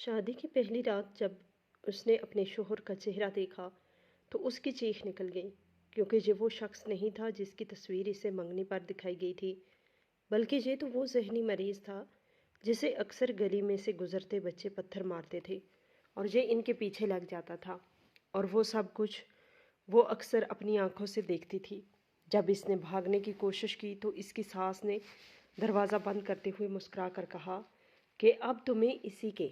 شادی کی پہلی رات جب اس نے اپنے شوہر کا چہرہ دیکھا تو اس کی چیخ نکل گئی، کیونکہ یہ وہ شخص نہیں تھا جس کی تصویر اسے منگنی پر دکھائی گئی تھی، بلکہ یہ تو وہ ذہنی مریض تھا جسے اکثر گلی میں سے گزرتے بچے پتھر مارتے تھے اور یہ ان کے پیچھے لگ جاتا تھا، اور وہ سب کچھ وہ اکثر اپنی آنکھوں سے دیکھتی تھی۔ جب اس نے بھاگنے کی کوشش کی تو اس کی ساس نے دروازہ بند کرتے ہوئے مسکرا کر کہا کہ اب تمہیں اسی کے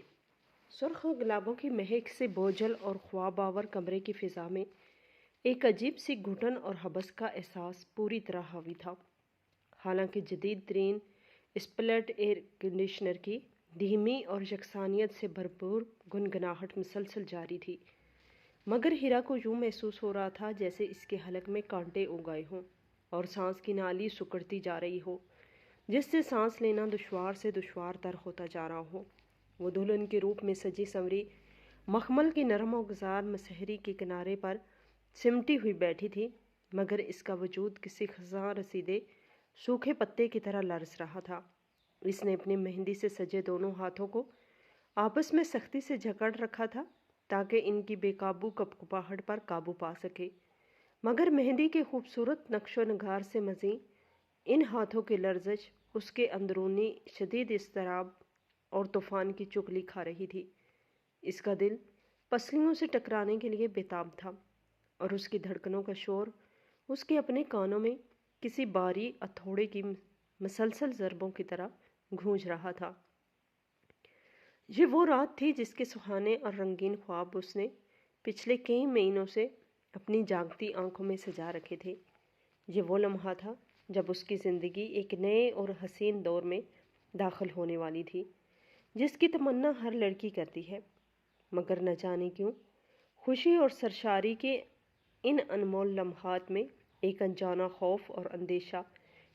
سرخ گلابوں کی مہک سے بوجھل اور خواب آور کمرے کی فضا میں ایک عجیب سی گھٹن اور حبس کا احساس پوری طرح حاوی تھا۔ حالانکہ جدید ترین اسپلٹ ایئر کنڈیشنر کی دھیمی اور یکسانیت سے بھرپور گنگناہٹ مسلسل جاری تھی، مگر ہیرا کو یوں محسوس ہو رہا تھا جیسے اس کے حلق میں کانٹے اگائے ہوں اور سانس کی نالی سکڑتی جا رہی ہو، جس سے سانس لینا دشوار سے دشوار تر ہوتا جا رہا ہو۔ وہ دلہن کے روپ میں سجی سنوری مخمل کی نرم و گزار مسحری کے کنارے پر سمٹی ہوئی بیٹھی تھی، مگر اس کا وجود کسی خزاں رسیدے سوکھے پتے کی طرح لرز رہا تھا۔ اس نے اپنے مہندی سے سجے دونوں ہاتھوں کو آپس میں سختی سے جکڑ رکھا تھا تاکہ ان کی بے قابو کپکپاہٹ پر قابو پا سکے، مگر مہندی کے خوبصورت نقش و نگار سے مزید ان ہاتھوں کی لرزش اس کے اندرونی شدید اضطراب اور طوفان کی چغلی کھا رہی تھی۔ اس کا دل پسلیوں سے ٹکرانے کے لیے بےتاب تھا اور اس کی دھڑکنوں کا شور اس کے اپنے کانوں میں کسی باری ہتھوڑے کی مسلسل ضربوں کی طرح گونج رہا تھا۔ یہ وہ رات تھی جس کے سہانے اور رنگین خواب اس نے پچھلے کئی مہینوں سے اپنی جاگتی آنکھوں میں سجا رکھے تھے۔ یہ وہ لمحہ تھا جب اس کی زندگی ایک نئے اور حسین دور میں داخل ہونے والی تھی، جس کی تمنا ہر لڑکی کرتی ہے، مگر نہ جانے کیوں خوشی اور سرشاری کے ان انمول لمحات میں ایک انجانا خوف اور اندیشہ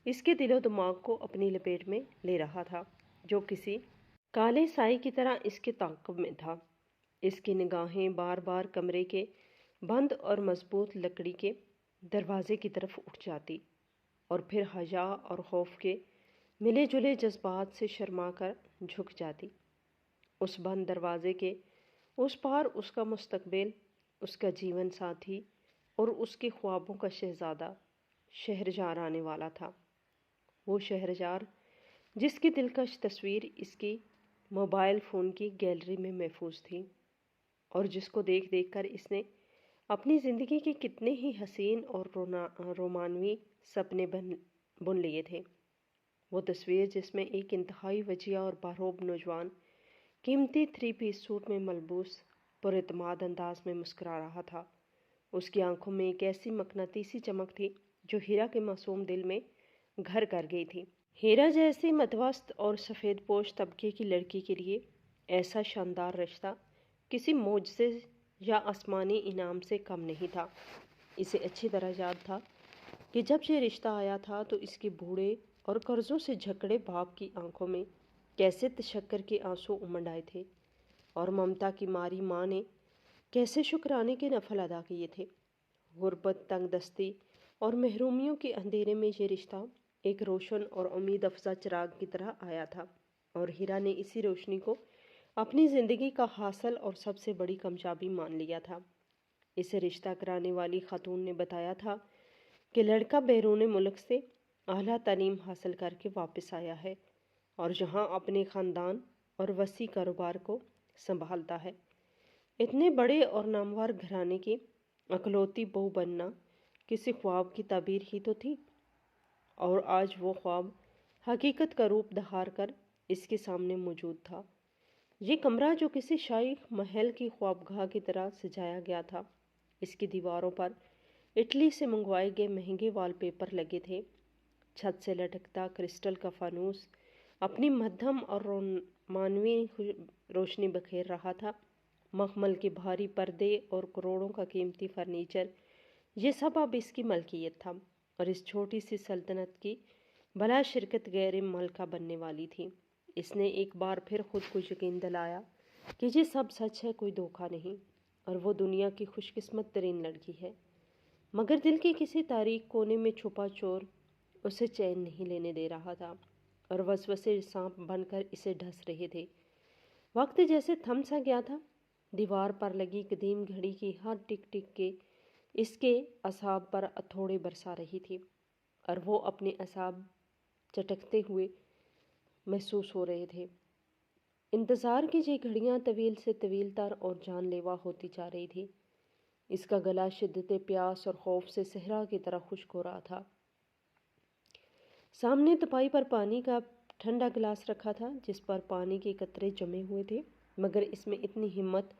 اس کے دل و دماغ کو اپنی لپیٹ میں لے رہا تھا، جو کسی کالے سائے کی طرح اس کے تعاقب میں تھا۔ اس کی نگاہیں بار بار کمرے کے بند اور مضبوط لکڑی کے دروازے کی طرف اٹھ جاتی اور پھر حیا اور خوف کے ملے جلے جذبات سے شرما کر جھک جاتی۔ اس بند دروازے کے اس پار اس کا مستقبل، اس کا جیون ساتھی اور اس کے خوابوں کا شہزادہ شہرزار آنے والا تھا۔ وہ شہرزار جس کی دلکش تصویر اس کی موبائل فون کی گیلری میں محفوظ تھی اور جس کو دیکھ دیکھ کر اس نے اپنی زندگی کے کتنے ہی حسین اور رومانوی سپنے بن لیے تھے۔ وہ تصویر جس میں ایک انتہائی وجیہ اور باروب نوجوان قیمتی 3 پیس سوٹ میں ملبوس پر اعتماد انداز میں مسکرا رہا تھا۔ اس کی آنکھوں میں ایک ایسی مقناطیسی چمک تھی جو ہیرا کے معصوم دل میں گھر کر گئی تھی۔ ہیرا جیسی متوسط اور سفید پوش طبقے کی لڑکی کے لیے ایسا شاندار رشتہ کسی معجزے یا آسمانی انعام سے کم نہیں تھا۔ اسے اچھی طرح یاد تھا کہ جب یہ رشتہ آیا تھا تو اس کے بوڑھے اور قرضوں سے جکڑے باپ کی آنکھوں میں کیسے تشکر کے آنسو امنڈ آئے تھے اور ممتا کی ماری ماں نے کیسے شکرانے کے نفل ادا کیے تھے۔ غربت، تنگ دستی اور محرومیوں کے اندھیرے میں یہ رشتہ ایک روشن اور امید افزا چراغ کی طرح آیا تھا، اور ہیرا نے اسی روشنی کو اپنی زندگی کا حاصل اور سب سے بڑی کامیابی مان لیا تھا۔ اسے رشتہ کرانے والی خاتون نے بتایا تھا کہ لڑکا بیرون ملک سے اعلیٰ تعلیم حاصل کر کے واپس آیا ہے اور جہاں اپنے خاندان اور وسیع کاروبار کو سنبھالتا ہے۔ اتنے بڑے اور نامور گھرانے کی اکلوتی بہو بننا کسی خواب کی تعبیر ہی تو تھی، اور آج وہ خواب حقیقت کا روپ دھار کر اس کے سامنے موجود تھا۔ یہ کمرہ جو کسی شاہی محل کی خوابگاہ کی طرح سجایا گیا تھا، اس کی دیواروں پر اٹلی سے منگوائے گئے مہنگے وال پیپر لگے تھے۔ چھت سے لٹکتا کرسٹل کا فانوس اپنی مدھم اور رومانوی روشنی بکھیر رہا تھا۔ مخمل کے بھاری پردے اور کروڑوں کا قیمتی فرنیچر، یہ سب اب اس کی ملکیت تھا اور اس چھوٹی سی سلطنت کی بلا شرکت غیر ملکہ بننے والی تھی۔ اس نے ایک بار پھر خود کو یقین دلایا کہ یہ سب سچ ہے، کوئی دھوکہ نہیں، اور وہ دنیا کی خوش قسمت ترین لڑکی ہے۔ مگر دل کے کسی تاریک کونے میں چھپا چور اسے چین نہیں لینے دے رہا تھا اور وسوسے سانپ بن کر اسے ڈس رہے تھے۔ وقت جیسے تھم سا گیا تھا، دیوار پر لگی قدیم گھڑی کی ہر ٹک ٹک کے اس کے اعصاب پر ہتھوڑے برسا رہی تھی، اور وہ اپنے اعصاب چٹکتے ہوئے محسوس ہو رہے تھے۔ انتظار کی یہ گھڑیاں طویل سے طویل تر اور جان لیوا ہوتی جا رہی تھی۔ اس کا گلا شدت پیاس اور خوف سے صحرا کی طرح خشک ہو رہا تھا۔ سامنے تپائی پر پانی کا ٹھنڈا گلاس رکھا تھا، جس پر پانی کے قطرے جمے ہوئے تھے، مگر اس میں اتنی ہمت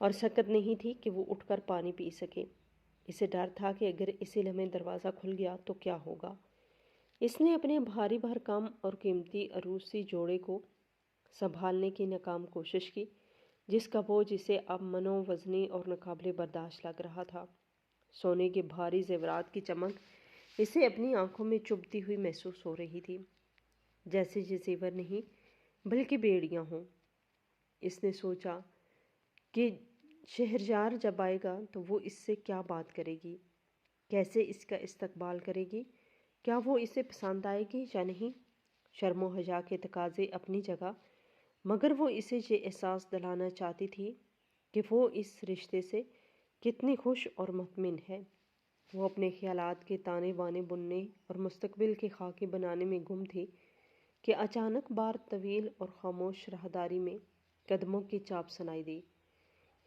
اور سکت نہیں تھی کہ وہ اٹھ کر پانی پی سکے۔ اسے ڈر تھا کہ اگر اسی لمحے دروازہ کھل گیا تو کیا ہوگا۔ اس نے اپنے بھاری بھرکم اور قیمتی عروسی جوڑے کو سنبھالنے کی ناکام کوشش کی، جس کا بوجھ اسے اب منو وزنی اور ناقابل برداشت لگ رہا تھا۔ سونے کے بھاری زیورات کی چمک اسے اپنی آنکھوں میں چبھتی ہوئی محسوس ہو رہی تھی، جیسے یہ زیور نہیں بلکہ بیڑیاں ہوں۔ اس نے سوچا کہ شہریار جب آئے گا تو وہ اس سے کیا بات کرے گی، کیسے اس کا استقبال کرے گی، کیا وہ اسے پسند آئے گی یا نہیں۔ شرم و حیا کے تقاضے اپنی جگہ، مگر وہ اسے یہ احساس دلانا چاہتی تھی کہ وہ اس رشتے سے کتنی خوش اور مطمئن ہے۔ وہ اپنے خیالات کے تانے بانے بننے اور مستقبل کے خاکے بنانے میں گم تھی کہ اچانک بار طویل اور خاموش راہداری میں قدموں کی چاپ سنائی دی۔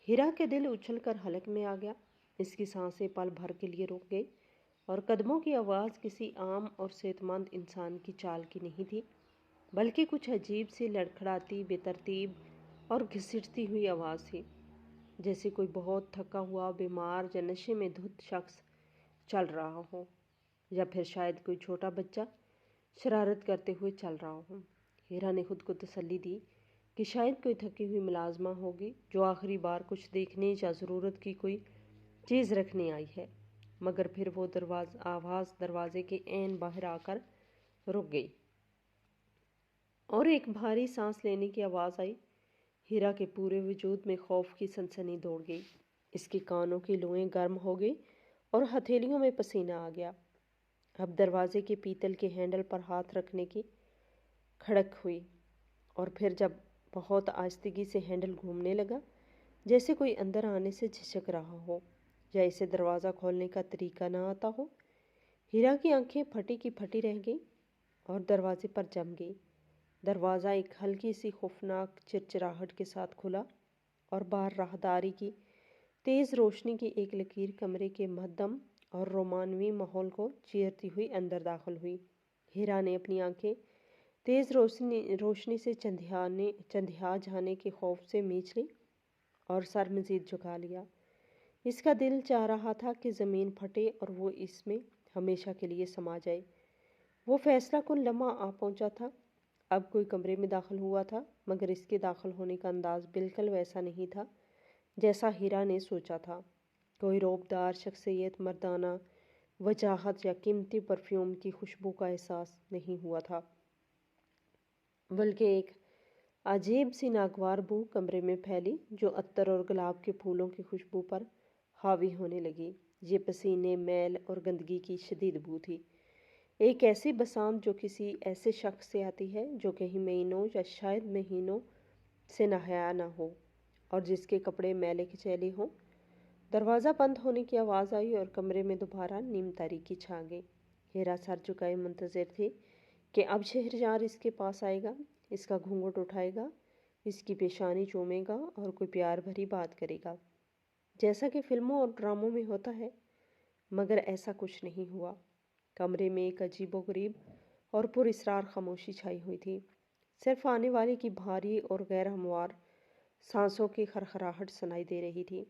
ہیرا کے دل اچھل کر حلق میں آ گیا۔ اس کی سانسیں پل بھر کے لیے رک گئی، اور قدموں کی آواز کسی عام اور صحت مند انسان کی چال کی نہیں تھی، بلکہ کچھ عجیب سی لڑکھڑاتی، بے ترتیب اور گھسٹتی ہوئی آواز تھی، جیسے کوئی بہت تھکا ہوا، بیمار یا نشے میں دھت شخص چل رہا ہو، یا پھر شاید کوئی چھوٹا بچہ شرارت کرتے ہوئے چل رہا ہو۔ ہیرا نے خود کو تسلی دی کہ شاید کوئی تھکی ہوئی ملازمہ ہوگی جو آخری بار کچھ دیکھنے یا ضرورت کی کوئی چیز رکھنے آئی ہے، مگر پھر وہ آواز دروازے کے عین باہر آ کر رک گئی، اور ایک بھاری سانس لینے کی آواز آئی۔ ہیرا کے پورے وجود میں خوف کی سنسنی دوڑ گئی، اس کے کانوں کی لوئیں گرم ہو گئی اور ہتھیلیوں میں پسینہ آ گیا۔ اب دروازے کے پیتل کے ہینڈل پر ہاتھ رکھنے کی کھڑک ہوئی، اور پھر جب بہت آہستگی سے ہینڈل گھومنے لگا، جیسے کوئی اندر آنے سے جھجک رہا ہو یا اسے دروازہ کھولنے کا طریقہ نہ آتا ہو۔ ہیرا کی آنکھیں پھٹی کی پھٹی رہ گئیں اور دروازے پر جم گئی۔ دروازہ ایک ہلکی سی خوفناک چرچراہٹ کے ساتھ کھلا، اور باہر راہداری کی تیز روشنی کی ایک لکیر کمرے کے مہدم اور رومانوی ماحول کو چیرتی ہوئی اندر داخل ہوئی۔ ہیرا نے اپنی آنکھیں تیز روشنی سے چندھیا جانے کے خوف سے میچ لی اور سر مزید جھکا لیا۔ اس کا دل چاہ رہا تھا کہ زمین پھٹے اور وہ اس میں ہمیشہ کے لیے سما جائے۔ وہ فیصلہ کن لمحہ آ پہنچا تھا۔ اب کوئی کمرے میں داخل ہوا تھا، مگر اس کے داخل ہونے کا انداز بالکل ویسا نہیں تھا جیسا ہیرا نے سوچا تھا۔ کوئی رعبدار شخصیت، مردانہ وجاہت یا قیمتی پرفیوم کی خوشبو کا احساس نہیں ہوا تھا، بلکہ ایک عجیب سی ناگوار بو کمرے میں پھیلی جو عطر اور گلاب کے پھولوں کی خوشبو پر حاوی ہونے لگی۔ یہ پسینے، میل اور گندگی کی شدید بو تھی، ایک ایسی بسانت جو کسی ایسے شخص سے آتی ہے جو کئی مہینوں یا شاید مہینوں سے نہایا نہ ہو اور جس کے کپڑے میلے کچیلے ہوں۔ دروازہ بند ہونے کی آواز آئی اور کمرے میں دوبارہ نیم تاریکی چھا گئی۔ ہیرا سر جھکائے منتظر تھی کہ اب شہریار اس کے پاس آئے گا، اس کا گھونگھٹ اٹھائے گا، اس کی پیشانی چومے گا اور کوئی پیار بھری بات کرے گا، جیسا کہ فلموں اور ڈراموں میں ہوتا ہے، مگر ایسا کچھ نہیں ہوا۔ کمرے میں ایک عجیب و غریب اور پر اسرار خاموشی چھائی ہوئی تھی۔ صرف آنے والے کی بھاری اور غیر ہموار سانسوں کی خرخراہٹ سنائی دے رہی تھی،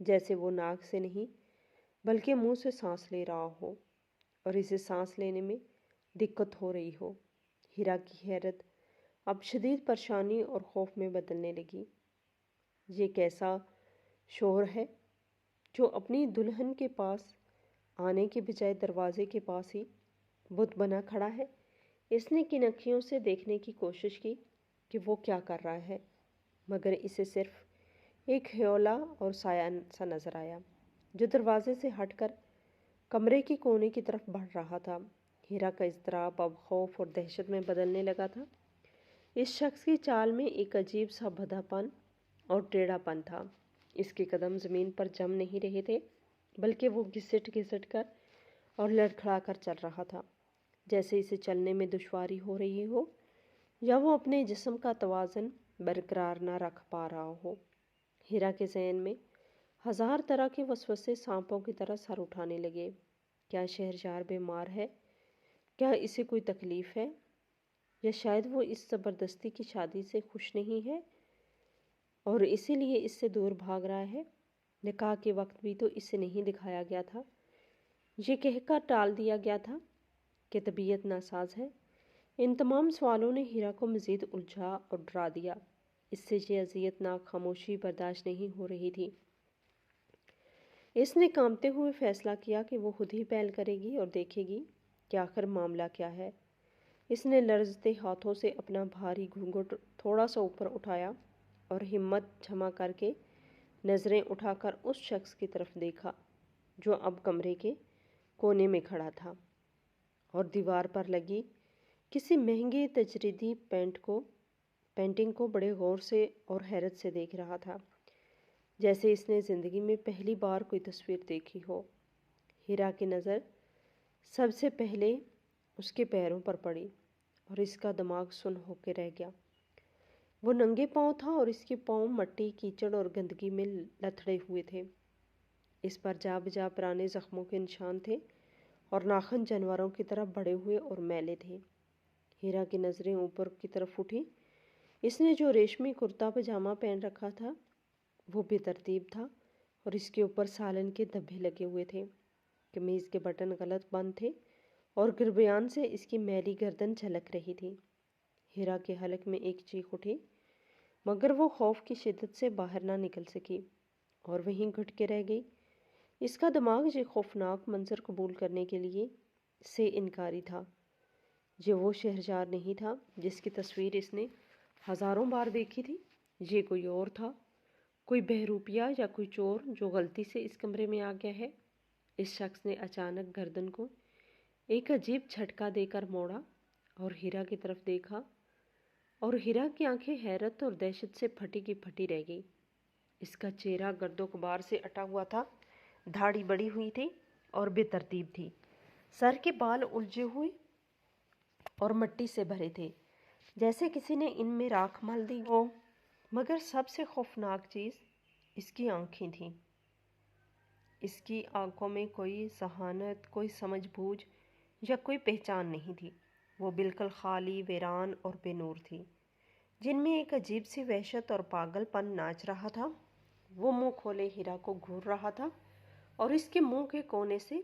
جیسے وہ ناک سے نہیں بلکہ منہ سے سانس لے رہا ہو اور اسے سانس لینے میں دقت ہو رہی ہو۔ ہیرا کی حیرت اب شدید پریشانی اور خوف میں بدلنے لگی۔ یہ کیسا شوہر ہے جو اپنی دلہن کے پاس آنے کے بجائے دروازے کے پاس ہی بت بنا کھڑا ہے۔ اس نے کن اکھیوں سے دیکھنے کی کوشش کی کہ وہ کیا کر رہا ہے، مگر اسے صرف ایک ہیولا اور سایہ سا نظر آیا جو دروازے سے ہٹ کر کمرے کی کونے کی طرف بڑھ رہا تھا۔ ہیرا کا اضطراب اب خوف اور دہشت میں بدلنے لگا تھا۔ इस शख्स की चाल में एक अजीब सा भद्दापन और टेढ़ापन था। इसके कदम ज़मीन पर जम नहीं रहे थे, बल्कि वो घिसट घिसट कर और लड़खड़ा कर चल रहा था, जैसे इसे चलने में दुश्वारी हो रही हो या वो अपने जिस्म का तवाज़न बरकरार ना रख पा रहा हो। हीरा के ज़हन में हज़ार तरह के वसवसे सांपों की तरह सर उठाने लगे। क्या शहरयार बीमार है? क्या इसे कोई तकलीफ़ है? या शायद वो इस ज़बरदस्ती की शादी से खुश नहीं है और इसीलिए इससे दूर भाग रहा है। निकाह के वक्त भी तो इसे नहीं दिखाया गया था। ये कहकर टाल दिया गया था कि तबीयत नासाज है। इन तमाम सवालों ने हीरा को मज़ीद उलझा और डरा दिया। इससे ये अज़ियतनाक खामोशी बर्दाश्त नहीं हो रही थी। इसने कांपते हुए फैसला किया कि वो खुद ही पहल करेगी और देखेगी कि आखिर मामला क्या है। इसने लर्जते हाथों से अपना भारी घूंघट थोड़ा सा ऊपर उठाया और हिम्मत जमा करके नज़रें उठाकर उस शख्स की तरफ देखा जो अब कमरे के कोने में खड़ा था और दीवार पर लगी किसी महंगी तजरीदी पेंटिंग को बड़े गौर से और हैरत से देख रहा था, जैसे इसने ज़िंदगी में पहली बार कोई तस्वीर देखी हो। हीरा की नज़र सबसे पहले उसके पैरों पर पड़ी और इसका दिमाग सुन्न होकर रह गया। वो नंगे पांव था और इसके पांव मट्टी, कीचड़ और गंदगी में लथड़े हुए थे। इस पर जा बजा पुराने ज़ख्मों के निशान थे और नाखून जानवरों की तरह बड़े हुए और मैले थे। हीरा की नज़रें ऊपर की तरफ उठी। इसने जो रेशमी कुर्ता पजामा पहन रखा था वो बेतरतीब था और इसके ऊपर सालन के धब्बे लगे हुए थे। कमीज़ के बटन गलत बंद थे और गिरबयान से इसकी मैली गर्दन झलक रही थी। हीरा के हलक में एक चीख उठी, मगर वो खौफ की शिद्दत से बाहर ना निकल सकी और वहीं घुट के रह गई। इसका दिमाग ये खौफनाक मंजर कबूल करने के लिए से इनकारी था। ये वो शहरयार नहीं था जिसकी तस्वीर इसने हज़ारों बार देखी थी। ये कोई और था, कोई बहरूपिया या कोई चोर जो गलती से इस कमरे में आ गया है। इस शख्स ने अचानक गर्दन को एक अजीब झटका देकर मोड़ा और हीरा की तरफ देखा और हीरा की आंखें हैरत और दहशत से फटी की फटी रह गई। इसका चेहरा गर्दो गुबार से अटा हुआ था, दाढ़ी बड़ी हुई थी और बेतरतीब थी। सर के बाल उलझे हुए और मिट्टी से भरे थे, जैसे किसी ने इनमें राख मल दी हो। मगर सबसे खौफनाक चीज़ इसकी आंखें थीं। इसकी आंखों में कोई जहानत, कोई समझबूझ या कोई पहचान नहीं थी। वो बिल्कुल खाली, वीरान और बेनूर थी, जिनमें एक अजीब सी वहशत और पागलपन नाच रहा था। वो मुंह खोले हीरा को घूर रहा था और इसके मुंह के कोने से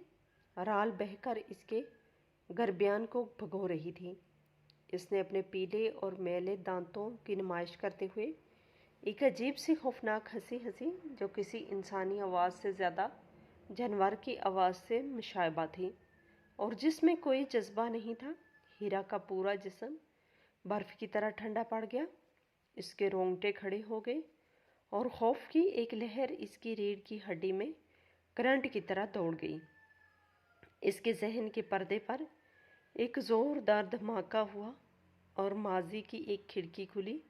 राल बहकर इसके गर्बयान को भगो रही थी। इसने अपने पीले और मैले दांतों की नुमाइश करते हुए एक अजीब सी खौफनाक हंसी हंसी, जो किसी इंसानी आवाज़ से ज़्यादा जानवर की आवाज़ से मुशायबा थी और जिसमें कोई जज्बा नहीं था। हीरा का पूरा जिस्म बर्फ़ की तरह ठंडा पड़ गया। इसके रोंगटे खड़े हो गए और खौफ की एक लहर इसकी रीढ़ की हड्डी में करंट की तरह दौड़ गई। इसके जहन के पर्दे पर एक ज़ोरदार धमाका हुआ और माजी की एक खिड़की खुली।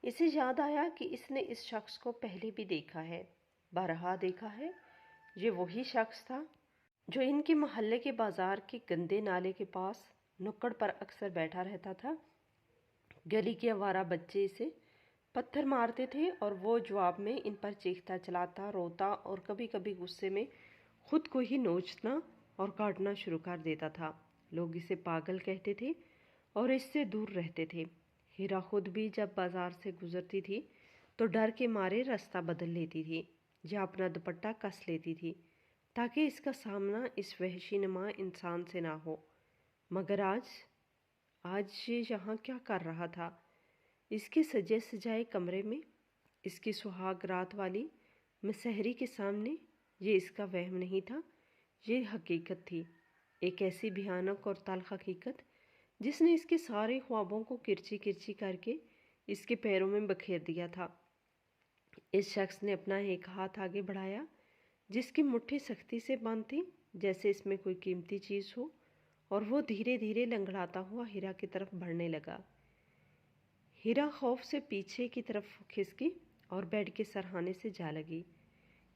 इसे याद आया कि इसने इस शख्स को पहले भी देखा है, बारहा देखा है। ये वही शख्स था जो इनके मोहल्ले के बाजार के गंदे नाले के पास नुक्कड़ पर अक्सर बैठा रहता था। गली के आवारा बच्चे इसे पत्थर मारते थे और वो जवाब में इन पर चीखता, चलाता, रोता और कभी कभी गुस्से में खुद को ही नोचना और काटना शुरू कर देता था। लोग इसे पागल कहते थे और इससे दूर रहते थे। हीरा खुद भी जब बाजार से गुजरती थी तो डर के मारे रास्ता बदल लेती थी या अपना दुपट्टा कस लेती थी ताकि इसका सामना इस वहशी नुमा इंसान से ना हो। मगर आज ये यहाँ क्या कर रहा था? इसके सजे सजाए कमरे में, इसकी सुहाग रात वाली मसहरी के सामने। ये इसका वहम नहीं था, ये हकीकत थी, एक ऐसी भयानक और तल्ख हकीकत जिसने इसके सारे ख्वाबों को किरची किरची करके इसके पैरों में बखेर दिया था। इस शख्स ने अपना एक हाथ आगे बढ़ाया जिसकी मुट्ठी सख्ती से बंद थी, जैसे इसमें कोई कीमती चीज़ हो, और वो धीरे धीरे लंगड़ाता हुआ हीरा की तरफ बढ़ने लगा। हीरा खौफ से पीछे की तरफ खिसकी और बेड के सरहाने से जा लगी।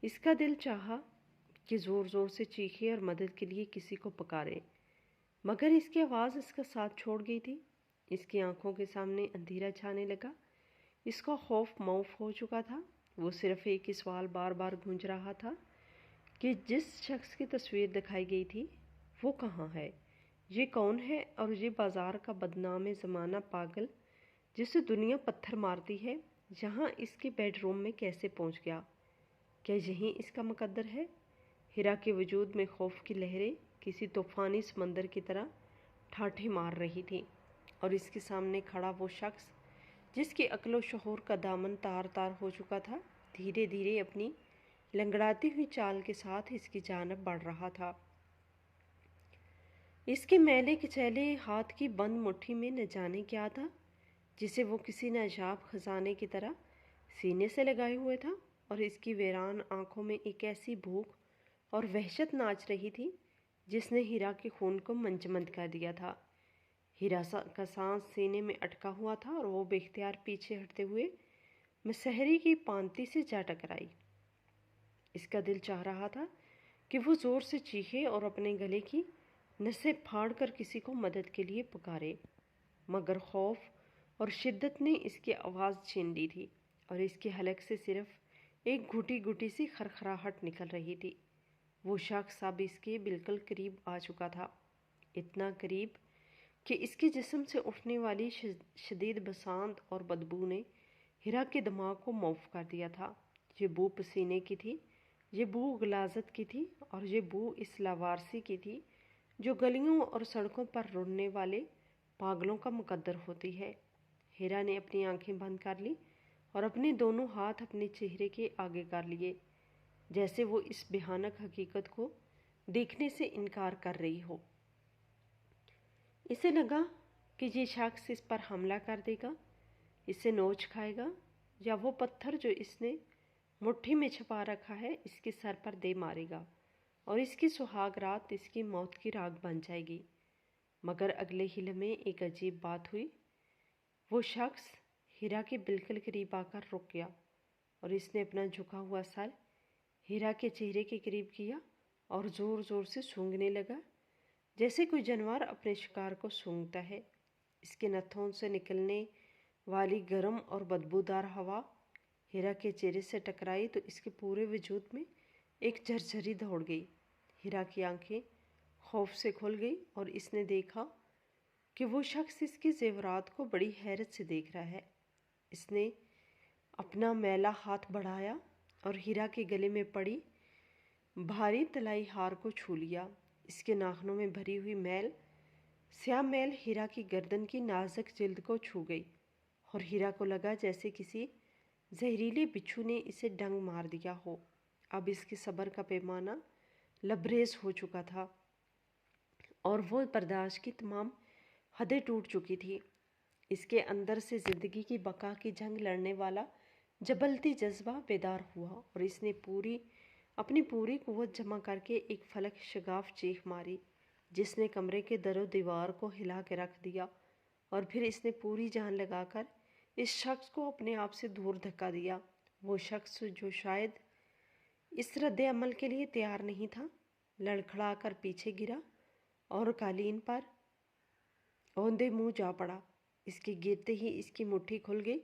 इसका दिल चाहा कि ज़ोर ज़ोर से चीखे और मदद के लिए किसी को पुकारे, मगर इसकी आवाज़ इसका साथ छोड़ गई थी। इसकी आंखों के सामने अंधेरा छाने लगा। इसका खौफ मौफ हो चुका था। वो सिर्फ एक ही सवाल बार बार गूंज रहा था कि जिस शख्स की तस्वीर दिखाई गई थी वो कहाँ है, ये कौन है, और ये बाजार का बदनाम ज़माना पागल जिसे दुनिया पत्थर मारती है यहाँ इसके बेडरूम में कैसे पहुँच गया? क्या यही इसका मुकद्दर है? हीरा के वजूद में खौफ की लहरें किसी तूफानी समंदर की तरह ठाठे मार रही थी, और इसके सामने खड़ा वो शख्स जिसकी अक्ल व शऊर का दामन तार तार हो चुका था, धीरे धीरे अपनी लंगड़ाती हुई चाल के साथ इसकी जानब बढ़ रहा था। इसके मैले कुचैले हाथ की बंद मुट्ठी में न जाने क्या था, जिसे वो किसी नायाब खजाने की तरह सीने से लगाए हुए था, और इसकी वीरान आंखों में एक ऐसी भूख और वहशत नाच रही थी जिसने हीरा के खून को मंजमंद कर दिया था। हीरा का सांस सीने में अटका हुआ था और वो बेख्तियार पीछे हटते हुए मसहरी की पांति से जा टकराई। इसका दिल चाह रहा था कि वो ज़ोर से चीखे और अपने गले की नसें फाड़ कर किसी को मदद के लिए पुकारे, मगर खौफ और शिद्दत ने इसकी आवाज़ छीन ली थी और इसके हलक से सिर्फ एक घुटी घुटी सी खरखराहट निकल रही थी। वो शख्स अब इसके बिल्कुल करीब आ चुका था, इतना करीब कि इसके जिस्म से उठने वाली शदीद बसांत और बदबू ने हीरा के दिमाग को मौफ कर दिया था। ये बू पसीने की थी, ये बू गलाजत की थी, और ये बू इस लावारसी की थी जो गलियों और सड़कों पर रुड़ने वाले पागलों का मुकद्दर होती है। हीरा ने अपनी आंखें बंद कर ली और अपने दोनों हाथ अपने चेहरे के आगे कर लिए, जैसे वो इस भयानक हकीकत को देखने से इनकार कर रही हो। इसे लगा कि ये शख्स इस पर हमला कर देगा, इसे नोच खाएगा, या वो पत्थर जो इसने मुट्ठी में छुपा रखा है इसके सर पर दे मारेगा और इसकी सुहाग रात इसकी मौत की राग बन जाएगी। मगर अगले ही लम्हे एक अजीब बात हुई। वो शख्स हीरा के बिल्कुल करीब आकर रुक गया और इसने अपना झुका हुआ सर हीरा के चेहरे के करीब किया और ज़ोर ज़ोर से सूंघने लगा, जैसे कोई जानवर अपने शिकार को सूंघता है। इसके नथों से निकलने वाली गर्म और बदबूदार हवा हीरा के चेहरे से टकराई तो इसके पूरे वजूद में एक झरझरी दौड़ गई। हीरा की आंखें खौफ से खुल गई और इसने देखा कि वो शख्स इसके जेवरात को बड़ी हैरत से देख रहा है। इसने अपना मैला हाथ बढ़ाया और हीरा के गले में पड़ी भारी तलाई हार को छू लिया। इसके नाखनों में भरी हुई मैल, स्याह मैल हीरा की गर्दन की नाजुक जिल्द को छू गई और हीरा को लगा जैसे किसी जहरीले बिच्छू ने इसे डंग मार दिया हो। अब इसके सब्र का पैमाना लबरेज हो चुका था और वो बर्दाश्त की तमाम हदें टूट चुकी थी। इसके अंदर से ज़िंदगी की बका की जंग लड़ने वाला जबलती जज्बा बेदार हुआ और इसने अपनी पूरी कुव्वत जमा करके एक फलक शगाफ चीख मारी जिसने कमरे के दरो दीवार को हिला के रख दिया, और फिर इसने पूरी जान लगाकर इस शख्स को अपने आप से दूर धक्का दिया। वो शख्स जो शायद इस रद्द अमल के लिए तैयार नहीं था, लड़खड़ा कर पीछे गिरा और कालीन पर औंधे मुंह जा पड़ा। इसके गिरते ही इसकी मुट्ठी खुल गई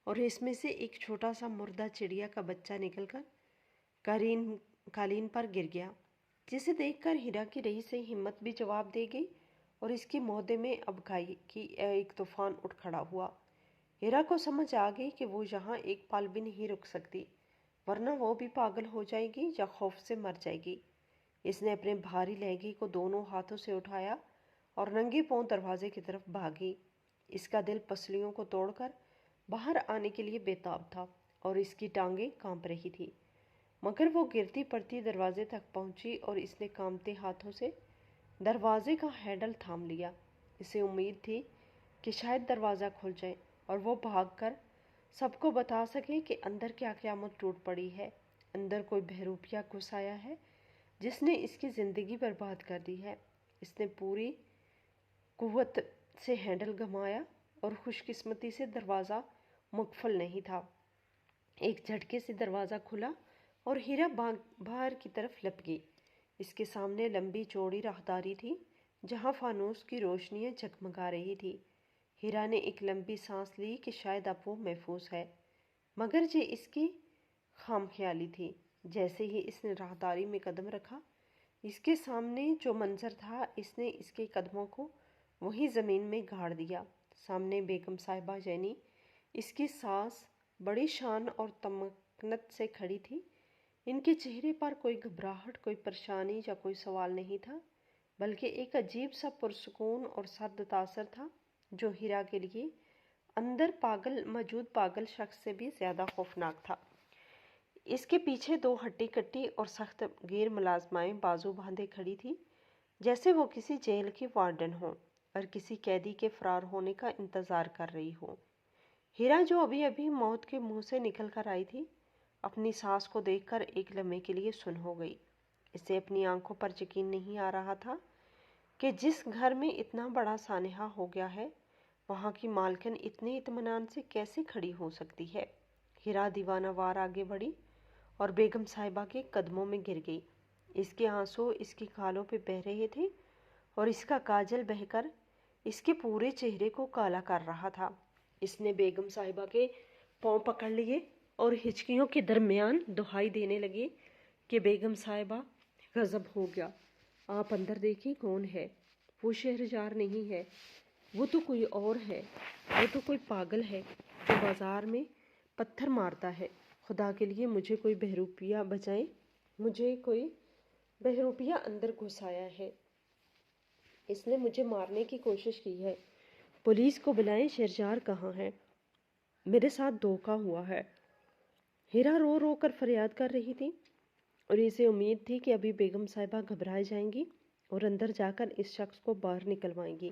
और इसमें से एक छोटा सा मुर्दा चिड़िया का बच्चा निकलकर कालीन पर गिर गया, जिसे देखकर हीरा की रही से हिम्मत भी जवाब दे गई और इसकी मोहदे में अबकाई की एक तूफान उठ खड़ा हुआ। हीरा को समझ आ गई कि वो यहाँ एक पल भी नहीं रुक सकती, वरना वो भी पागल हो जाएगी या खौफ से मर जाएगी। इसने अपने भारी लहंगे को दोनों हाथों से उठाया और नंगे पांव दरवाजे की तरफ भागी। इसका दिल पसलियों को तोड़कर बाहर आने के लिए बेताब था और इसकी टांगें कांप रही थी, मगर वो गिरती पड़ती दरवाजे तक पहुंची और इसने कांपते हाथों से दरवाजे का हैंडल थाम लिया। इसे उम्मीद थी कि शायद दरवाज़ा खुल जाए और वो भागकर सबको बता सके कि अंदर क्या क़यामत टूट पड़ी है, अंदर कोई बहरूपिया घुस आया है जिसने इसकी ज़िंदगी बर्बाद कर दी है। इसने पूरी कुव्वत से हैंडल घुमाया اور خوش قسمتی سے دروازہ مقفل نہیں تھا۔ ایک جھٹکے سے دروازہ کھلا اور ہیرا باہر کی طرف لپ گئی۔ اس کے سامنے لمبی چوڑی راہداری تھی جہاں فانوس کی روشنیاں جگمگا رہی تھی۔ ہیرا نے ایک لمبی سانس لی کہ شاید اب وہ محفوظ ہے، مگر یہ اس کی خام خیالی تھی۔ جیسے ہی اس نے راہداری میں قدم رکھا، اس کے سامنے جو منظر تھا اس نے اس کے قدموں کو وہیں زمین میں گاڑ دیا۔ سامنے بیگم صاحبہ یعنی اس کی ساس بڑی شان اور تمکنت سے کھڑی تھی۔ ان کے چہرے پر کوئی گھبراہٹ، کوئی پریشانی یا کوئی سوال نہیں تھا، بلکہ ایک عجیب سا پرسکون اور سرد تاثر تھا جو ہیرا کے لیے اندر موجود پاگل شخص سے بھی زیادہ خوفناک تھا۔ اس کے پیچھے دو ہٹی کٹی اور سخت گیر ملازمائیں بازو باندھے کھڑی تھی، جیسے وہ کسی جیل کی وارڈن ہوں اور کسی قیدی کے فرار ہونے کا انتظار کر رہی ہوں۔ ہیرا جو ابھی ابھی موت کے منہ سے نکل کر آئی تھی، اپنی ساس کو دیکھ کر ایک لمحے کے لیے سن ہو گئی۔ اسے اپنی آنکھوں پر یقین نہیں آ رہا تھا کہ جس گھر میں اتنا بڑا سانحہ ہو گیا ہے، وہاں کی مالکن اتنے اطمینان سے کیسے کھڑی ہو سکتی ہے۔ ہیرا دیوانہ وار آگے بڑھی اور بیگم صاحبہ کے قدموں میں گر گئی۔ اس کے آنسو اس کی گالوں پہ بہہ رہے تھے اور اس کا کاجل بہہ کر اس کے پورے چہرے کو کالا کر رہا تھا۔ اس نے بیگم صاحبہ کے پاؤں پکڑ لیے اور ہچکیوں کے درمیان دہائی دینے لگی کہ بیگم صاحبہ، غضب ہو گیا، آپ اندر دیکھیں کون ہے۔ وہ شہریار نہیں ہے، وہ تو کوئی اور ہے، وہ تو کوئی پاگل ہے جو بازار میں پتھر مارتا ہے۔ خدا کے لیے مجھے کوئی بہروپیہ بچائیں، مجھے کوئی بہروپیہ اندر گھس آیا ہے، اس نے مجھے مارنے کی کوشش کی ہے، پولیس کو بلائیں، شہریار کہاں ہے، میرے ساتھ دھوکہ ہوا ہے۔ ہیرا رو رو کر فریاد کر رہی تھی اور اسے امید تھی کہ ابھی بیگم صاحبہ گھبرائے جائیں گی اور اندر جا کر اس شخص کو باہر نکلوائیں گی،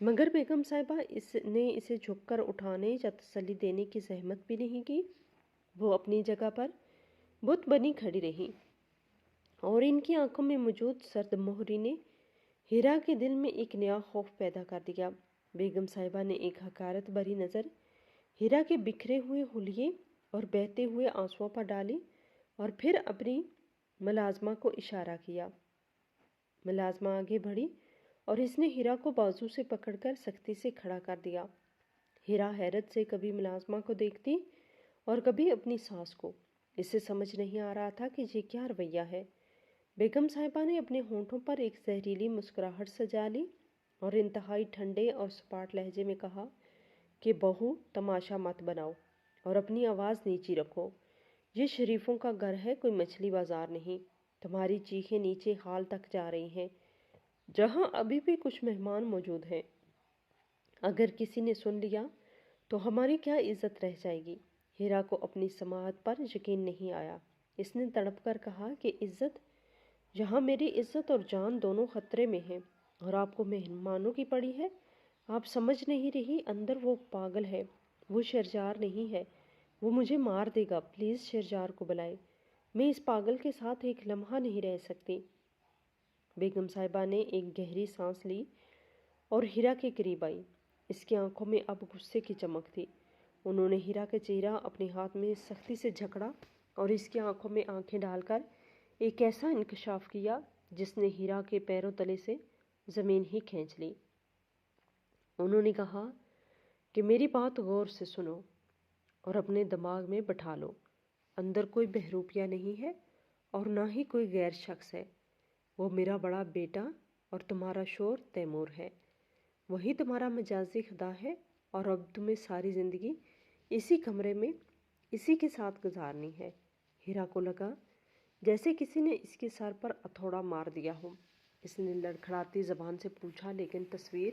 مگر بیگم صاحبہ نے اسے جھک کر اٹھانے یا تسلی دینے کی زحمت بھی نہیں کی۔ وہ اپنی جگہ پر بت بنی کھڑی رہی اور ان کی آنکھوں میں موجود سرد مہری نے ہیرا کے دل میں ایک نیا خوف پیدا کر دیا۔ بیگم صاحبہ نے ایک حقارت بھری نظر ہیرا کے بکھرے ہوئے حلیے اور بہتے ہوئے آنسوؤں پر ڈالی اور پھر اپنی ملازمہ کو اشارہ کیا۔ ملازمہ آگے بڑھی اور اس نے ہیرا کو بازو سے پکڑ کر سختی سے کھڑا کر دیا۔ ہیرا حیرت سے کبھی ملازمہ کو دیکھتی اور کبھی اپنی ساس کو۔ اسے سمجھ نہیں آ رہا تھا کہ یہ کیا رویہ ہے۔ بیگم صاحبہ نے اپنے ہونٹوں پر ایک زہریلی مسکراہٹ سجا لی اور انتہائی ٹھنڈے اور سپاٹ لہجے میں کہا کہ بہو، تماشا مت بناؤ اور اپنی آواز نیچی رکھو۔ یہ شریفوں کا گھر ہے، کوئی مچھلی بازار نہیں۔ تمہاری چیخیں نیچے ہال تک جا رہی ہیں جہاں ابھی بھی کچھ مہمان موجود ہیں۔ اگر کسی نے سن لیا تو ہماری کیا عزت رہ جائے گی۔ ہیرا کو اپنی سماعت پر یقین نہیں آیا۔ اس نے تڑپ کر کہا کہ عزت؟ یہاں میری عزت اور جان دونوں خطرے میں ہیں اور آپ کو مہمانوں کی پڑی ہے۔ آپ سمجھ نہیں رہی، اندر وہ پاگل ہے، وہ شہریار نہیں ہے، وہ مجھے مار دے گا، پلیز شہریار کو بلائیں، میں اس پاگل کے ساتھ ایک لمحہ نہیں رہ سکتی۔ بیگم صاحبہ نے ایک گہری سانس لی اور ہیرا کے قریب آئی۔ اس کی آنکھوں میں اب غصے کی چمک تھی۔ انہوں نے ہیرا کا چہرہ اپنے ہاتھ میں سختی سے جھکڑا اور اس کی آنکھوں میں آنکھیں ڈال کر ایک ایسا انکشاف کیا جس نے ہیرا کے پیروں تلے سے زمین ہی کھینچ لی۔ انہوں نے کہا کہ میری بات غور سے سنو اور اپنے دماغ میں بٹھا لو، اندر کوئی بہروپیہ نہیں ہے اور نہ ہی کوئی غیر شخص ہے۔ وہ میرا بڑا بیٹا اور تمہارا شوہر تیمور ہے، وہی تمہارا مجازی خدا ہے اور اب تمہیں ساری زندگی اسی کمرے میں اسی کے ساتھ گزارنی ہے۔ ہیرا کو لگا جیسے کسی نے اس کے سر پر ہتھوڑا مار دیا ہو۔ اس نے لڑکھڑاتی زبان سے پوچھا، لیکن تصویر؟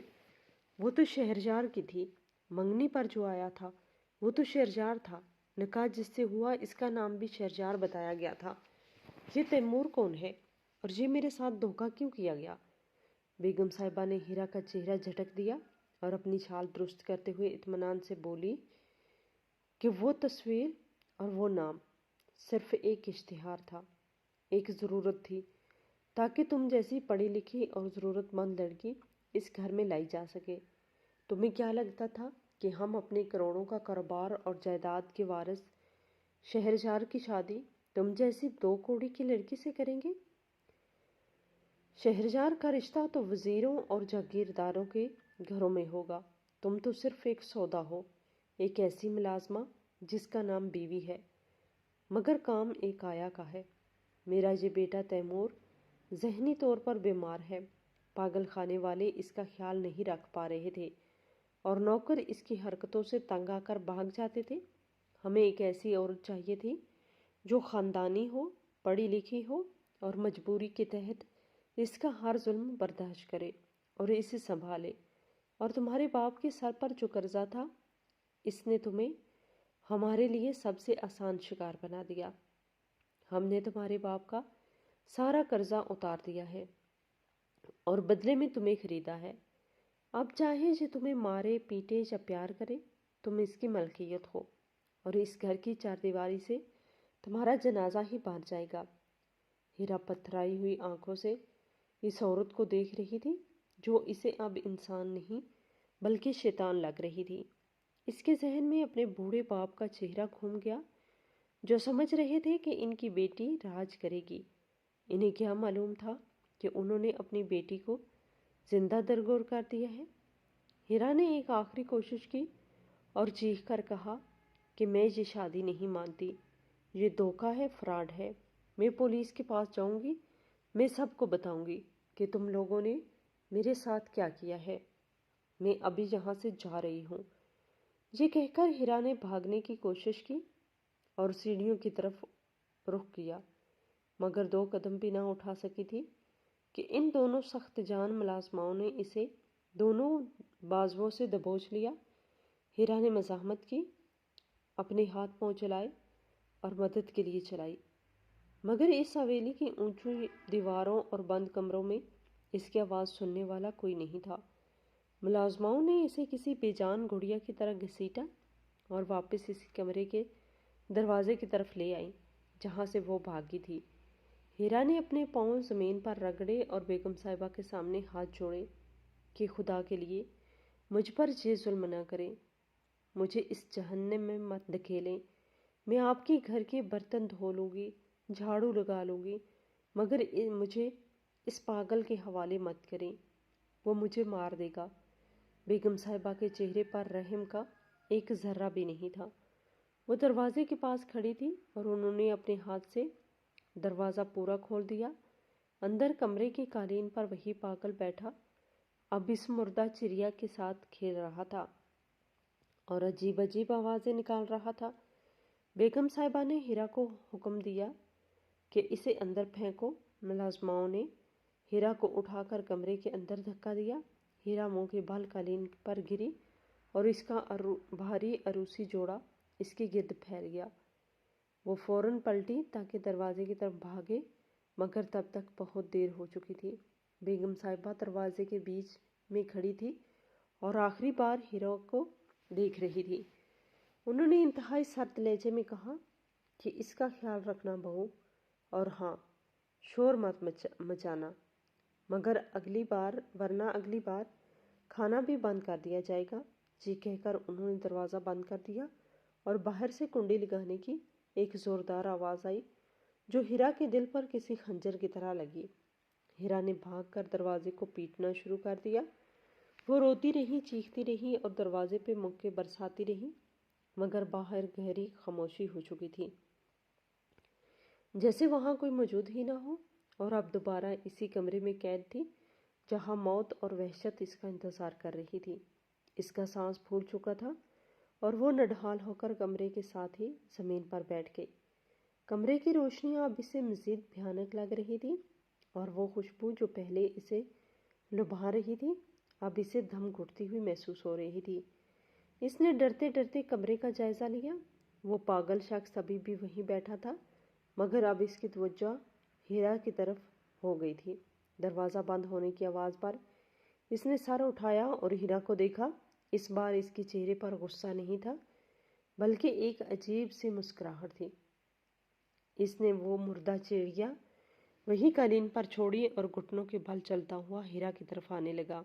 وہ تو شہریار کی تھی، منگنی پر جو آیا تھا وہ تو شہریار تھا، نکاح جس سے ہوا اس کا نام بھی شہریار بتایا گیا تھا۔ یہ تیمور کون ہے اور یہ میرے ساتھ دھوکہ کیوں کیا گیا؟ بیگم صاحبہ نے ہیرا کا چہرہ جھٹک دیا اور اپنی چھال درست کرتے ہوئے اطمینان سے بولی کہ وہ تصویر اور وہ نام صرف ایک اشتہار تھا، ایک ضرورت تھی تاکہ تم جیسی پڑھی لکھی اور ضرورت مند لڑکی اس گھر میں لائی جا سکے۔ تمہیں کیا لگتا تھا کہ ہم اپنے کروڑوں کا کاروبار اور جائیداد کے وارث شہرزار کی شادی تم جیسی 2 کوڑی کی لڑکی سے کریں گے؟ شہرزار کا رشتہ تو وزیروں اور جاگیرداروں کے گھروں میں ہوگا، تم تو صرف ایک سودا ہو، ایک ایسی ملازمہ جس کا نام بیوی ہے، مگر کام ایک آیا کا ہے۔ میرا یہ بیٹا تیمور ذہنی طور پر بیمار ہے، پاگل خانے والے اس کا خیال نہیں رکھ پا رہے تھے اور نوکر اس کی حرکتوں سے تنگ آ کر بھاگ جاتے تھے۔ ہمیں ایک ایسی عورت چاہیے تھی جو خاندانی ہو، پڑھی لکھی ہو اور مجبوری کے تحت اس کا ہر ظلم برداشت کرے اور اسے سنبھالے۔ اور تمہارے باپ کے سر پر جو قرضہ تھا، اس نے تمہیں ہمارے لیے سب سے آسان شکار بنا دیا۔ ہم نے تمہارے باپ کا سارا قرضہ اتار دیا ہے اور بدلے میں تمہیں خریدا ہے۔ اب چاہے جو تمہیں مارے پیٹے یا پیار کرے، تم اس کی ملکیت ہو اور اس گھر کی چاردیواری سے تمہارا جنازہ ہی باہر جائے گا۔ ہیرا پتھرائی ہوئی آنکھوں سے اس عورت کو دیکھ رہی تھی جو اسے اب انسان نہیں بلکہ شیطان لگ رہی تھی۔ اس کے ذہن میں اپنے بوڑھے باپ کا چہرہ گھوم گیا جو سمجھ رہے تھے کہ ان کی بیٹی راج کرے گی۔ انہیں کیا معلوم تھا کہ انہوں نے اپنی بیٹی کو زندہ درگور کر دیا ہے۔ ہیرا نے ایک آخری کوشش کی اور چیخ کر کہا کہ میں یہ شادی نہیں مانتی، یہ دھوکہ ہے، فراڈ ہے۔ میں پولیس کے پاس جاؤں گی، میں سب کو بتاؤں گی کہ تم لوگوں نے میرے ساتھ کیا کیا ہے۔ میں ابھی یہاں سے جا رہی ہوں۔ یہ کہہ کر ہیرا نے بھاگنے کی کوشش کی اور سیڑھیوں کی طرف رخ کیا، مگر 2 قدم بھی نہ اٹھا سکی تھی کہ ان دونوں سخت جان ملازماؤں نے اسے دونوں بازوؤں سے دبوچ لیا۔ ہیرا نے مزاحمت کی، اپنے ہاتھ پاؤں چلائے اور مدد کے لیے چلائی، مگر اس حویلی کی اونچی دیواروں اور بند کمروں میں اس کی آواز سننے والا کوئی نہیں تھا۔ ملازماؤں نے اسے کسی بے جان گڑیا کی طرح گھسیٹا اور واپس اسی کمرے کے دروازے کی طرف لے آئی جہاں سے وہ بھاگی تھی۔ ہیرا نے اپنے پاؤں زمین پر رگڑے اور بیگم صاحبہ کے سامنے ہاتھ جوڑے کہ خدا کے لیے مجھ پر یہ ظلم نہ کریں، مجھے اس جہنم میں مت دھکیلیں۔ میں آپ کے گھر کے برتن دھو لوں گی، جھاڑو لگا لوں گی، مگر مجھے اس پاگل کے حوالے مت کریں، وہ مجھے مار دے گا۔ بیگم صاحبہ کے چہرے پر رحم کا ایک ذرہ بھی نہیں تھا۔ وہ دروازے کے پاس کھڑی تھی اور انہوں نے اپنے ہاتھ سے دروازہ پورا کھول دیا۔ اندر کمرے کی قالین پر وہی پاگل بیٹھا اب اس مردہ چڑیا کے ساتھ کھیل رہا تھا اور عجیب عجیب آوازیں نکال رہا تھا۔ بیگم صاحبہ نے ہیرا کو حکم دیا کہ اسے اندر پھینکو۔ ملازماؤں نے ہیرا کو اٹھا کر کمرے کے اندر دھکا دیا۔ ہیرا منہ کے بل قالین پر گری اور اس کا بھاری عروسی جوڑا اس کے گرد پھیل گیا۔ وہ فوراً پلٹی تاکہ دروازے کی طرف بھاگے، مگر تب تک بہت دیر ہو چکی تھی۔ بیگم صاحبہ دروازے کے بیچ میں کھڑی تھی اور آخری بار ہیرا کو دیکھ رہی تھی۔ انہوں نے انتہائی سرد لہجے میں کہا کہ اس کا خیال رکھنا بہو، اور ہاں، شور مت مچانا، ورنہ اگلی بار کھانا بھی بند کر دیا جائے گا۔ یہ کہہ کر انہوں نے دروازہ بند کر دیا اور باہر سے کنڈی لگانے کی ایک زوردار آواز آئی جو ہیرا کے دل پر کسی خنجر کی طرح لگی۔ ہیرا نے بھاگ کر دروازے کو پیٹنا شروع کر دیا۔ وہ روتی رہی، چیختی رہی اور دروازے پہ مکے برساتی رہی، مگر باہر گہری خاموشی ہو چکی تھی، جیسے وہاں کوئی موجود ہی نہ ہو، اور اب دوبارہ اسی کمرے میں قید تھی جہاں موت اور وحشت اس کا انتظار کر رہی تھی۔ اس کا سانس پھول چکا تھا اور وہ نڈھال ہو کر کمرے کے ساتھ ہی زمین پر بیٹھ گئی۔ کمرے کی روشنی اب اسے مزید بھیانک لگ رہی تھی اور وہ خوشبو جو پہلے اسے لبھا رہی تھی اب اسے دم گھٹتی ہوئی محسوس ہو رہی تھی۔ اس نے ڈرتے ڈرتے کمرے کا جائزہ لیا۔ وہ پاگل شخص ابھی بھی وہیں بیٹھا تھا، مگر اب اس کی توجہ ہیرا کی طرف ہو گئی تھی۔ دروازہ بند ہونے کی آواز پر اس نے سر اٹھایا اور ہیرا کو دیکھا۔ اس بار اس کے چہرے پر غصہ نہیں تھا بلکہ ایک عجیب سی مسکراہٹ تھی۔ اس نے وہ مردہ چڑیا وہی قالین پر چھوڑی اور گھٹنوں کے بل چلتا ہوا ہیرا کی طرف آنے لگا۔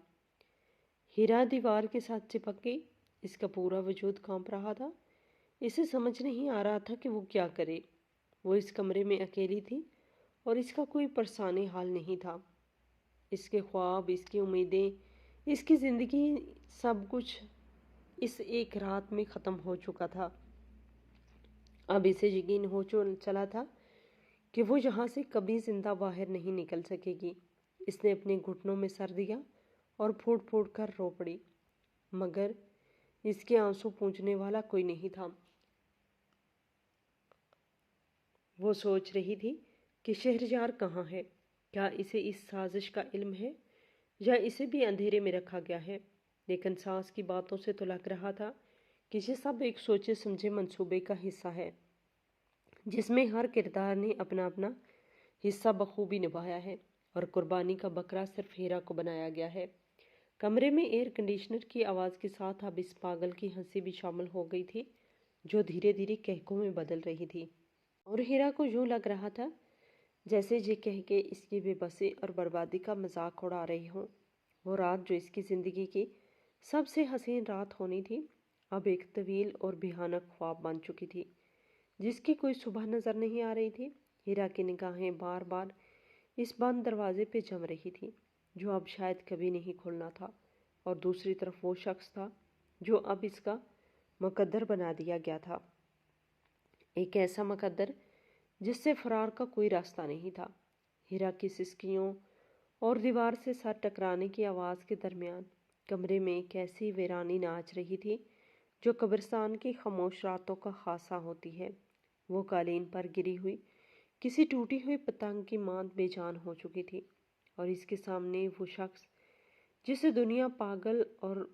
हीरा दीवार के साथ चिपक गई। इसका पूरा वजूद कांप रहा था। इसे समझ नहीं आ रहा था कि वो क्या करे। वो इस कमरे में अकेली थी और इसका कोई परेशानी हाल नहीं था। इसके ख्वाब, इसकी उम्मीदें, इसकी ज़िंदगी, सब कुछ इस एक रात में ख़त्म हो चुका था। अब इसे यकीन हो चला था कि वो यहाँ से कभी जिंदा बाहर नहीं निकल सकेगी। इसने अपने घुटनों में सर दिया और फूट फूट कर रो पड़ी, मगर इसके आंसू पूंछने वाला कोई नहीं था। वो सोच रही थी कि शहरयार कहाँ है। क्या इसे इस साजिश का इल्म है या इसे भी अंधेरे में रखा गया है? लेकिन सास की बातों से तो लग रहा था कि ये सब एक सोचे समझे मंसूबे का हिस्सा है, जिसमें हर किरदार ने अपना अपना हिस्सा बखूबी निभाया है और कुर्बानी का बकरा सिर्फ हीरा को बनाया गया है। कमरे में एयर कंडीशनर की आवाज़ के साथ अब इस पागल की हंसी भी शामिल हो गई थी, जो धीरे धीरे कहकों में बदल रही थी। और हीरा को यूं लग रहा था जैसे ये कह के इसकी बेबसी और बर्बादी का मजाक उड़ा रही हों। वो रात जो इसकी ज़िंदगी की सबसे हसीन रात होनी थी, अब एक तवील और भयानक ख्वाब बन चुकी थी, जिसकी कोई सुबह नज़र नहीं आ रही थी। हीरा की निगाहें बार बार इस बंद दरवाजे पे जम रही थी, जो अब शायद कभी नहीं खुलना था। और दूसरी तरफ वो शख्स था जो अब इसका मुकद्दर बना दिया गया था, एक ऐसा मुकद्दर जिससे फरार का कोई रास्ता नहीं था। हीरा की सिसकियों और दीवार से सर टकराने की आवाज़ के दरमियान कमरे में एक ऐसी वीरानी नाच रही थी जो कब्रिस्तान की खामोश रातों का खासा होती है। वो कालीन पर गिरी हुई किसी टूटी हुई पतंग की मांद बेजान हो चुकी थी, और इसके सामने वो शख्स जिसे दुनिया पागल और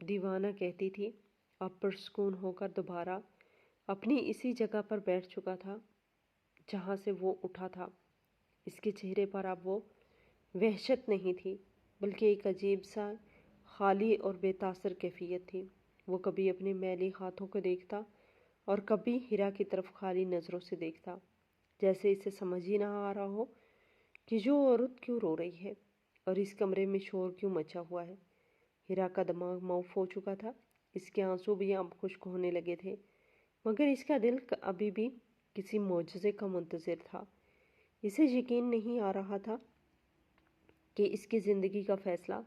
दीवाना कहती थी, अब पुरसुकून होकर दोबारा अपनी इसी जगह पर बैठ चुका था जहाँ से वो उठा था। इसके चेहरे पर अब वो वहशत नहीं थी, बल्कि एक अजीब सा खाली और बेतासर कैफियत थी। वो कभी अपने मैले हाथों को देखता और कभी हीरा की तरफ खाली नज़रों से देखता, जैसे इसे समझ ही ना आ रहा हो कि जो औरत क्यों रो रही है और इस कमरे में शोर क्यों मचा हुआ है। हीरा का दिमाग मौफ हो चुका था। इसके आंसू भी अब खुश्क होने लगे थे, मगर इसका दिल अभी भी किसी मोजज़े का मुंतज़िर था। इसे यकीन नहीं आ रहा था कि इसकी ज़िंदगी का फ़ैसला